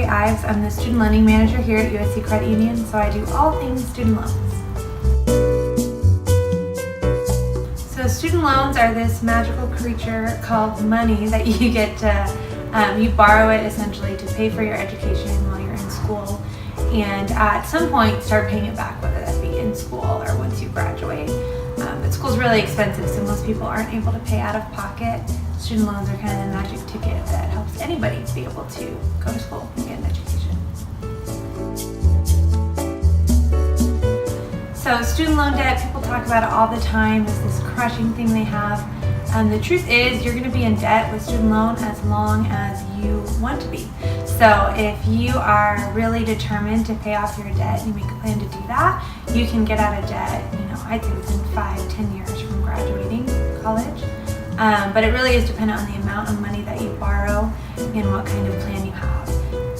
Chloe Ives. I'm the Student Lending Manager here at USC Credit Union, so I do all things student loans. So student loans are this magical creature called money that you get to, you borrow it essentially to pay for your education while you're in school, and at some point start paying it back, whether that be in school or once you graduate. But school's really expensive, so most people aren't able to pay out of pocket. Student loans are kind of the magic ticket that helps anybody be able to go to school and get an education. So student loan debt, people talk about it all the time as this crushing thing they have. The truth is you're going to be in debt with student loan as long as you want to be. So if you are really determined to pay off your debt and you make a plan to do that, you can get out of debt, I'd say within 5-10 years from graduating college. But it really is dependent on the amount of money that you borrow and what kind of plan you have.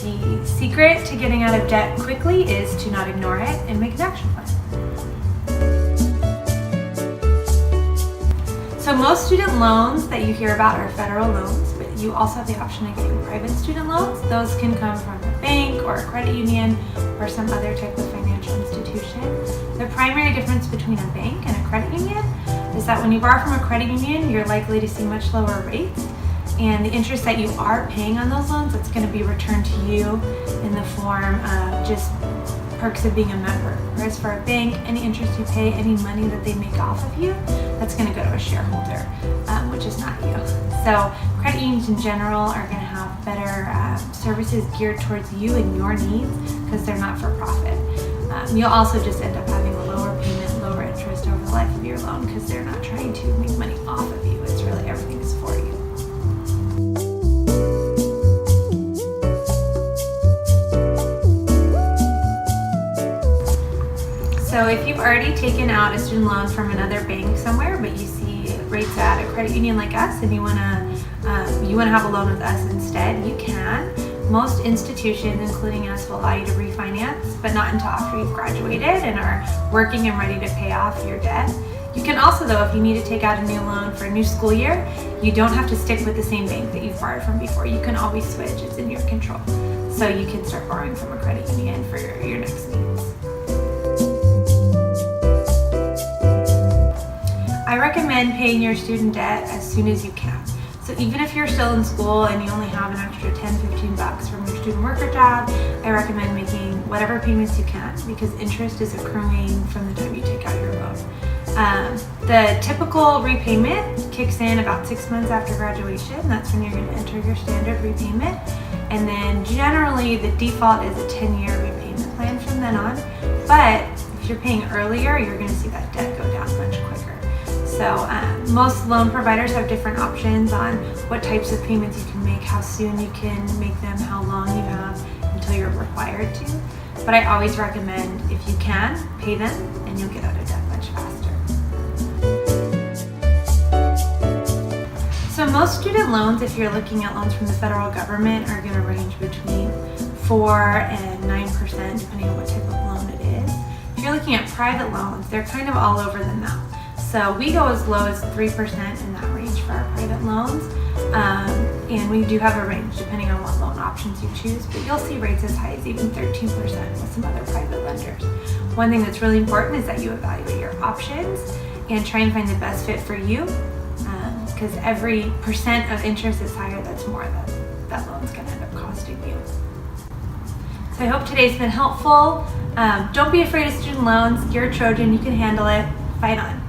The secret to getting out of debt quickly is to not ignore it and make an action plan. So most student loans that you hear about are federal loans, but you also have the option of getting private student loans. Those can come from a bank or a credit union or some other type of financial institution. The primary difference between a bank and a credit union is that when you borrow from a credit union, you're likely to see much lower rates, and the interest that you are paying on those loans, it's going to be returned to you in the form of just perks of being a member. Whereas for a bank, any interest you pay, any money that they make off of you, that's going to go to a shareholder, which is not you. So credit unions in general are going to have better services geared towards you and your needs because they're not for profit. You'll also just end up having a lower payment, lower interest over the life of your loan because they're not trying to make money off of you. It's really everything is for you. So if you've already taken out a student loan from another bank somewhere, but you see rates at a credit union like us, and you want to have a loan with us instead, you can. Most institutions, including us, will allow you to refinance, but not until after you've graduated and are working and ready to pay off your debt. You can also, though, if you need to take out a new loan for a new school year, you don't have to stick with the same bank that you've borrowed from before. You can always switch. It's in your control. So you can start borrowing from a credit union for your next needs. I recommend paying your student debt as soon as you can. So even if you're still in school and you only have an extra $10-15 from your student worker job, I recommend making whatever payments you can because interest is accruing from the time you take out your loan. The typical repayment kicks in about 6 months after graduation. That's when you're going to enter your standard repayment. And then generally the default is a 10-year repayment plan from then on. But if you're paying earlier, you're going to see that debt go down much quicker. So most loan providers have different options on what types of payments you can make, how soon you can make them, how long you have until you're required to. But I always recommend, if you can, pay them and you'll get out of debt much faster. So most student loans, if you're looking at loans from the federal government, are going to range between 4 and 9% depending on what type of loan it is. If you're looking at private loans, they're kind of all over the map. So we go as low as 3% in that range for our private loans, and we do have a range depending on what loan options you choose, but you'll see rates as high as even 13% with some other private lenders. One thing that's really important is that you evaluate your options and try and find the best fit for you, because every percent of interest is higher, that's more that loan's going to end up costing you. So I hope today's been helpful. Don't be afraid of student loans. You're a Trojan, you can handle it. Fight on.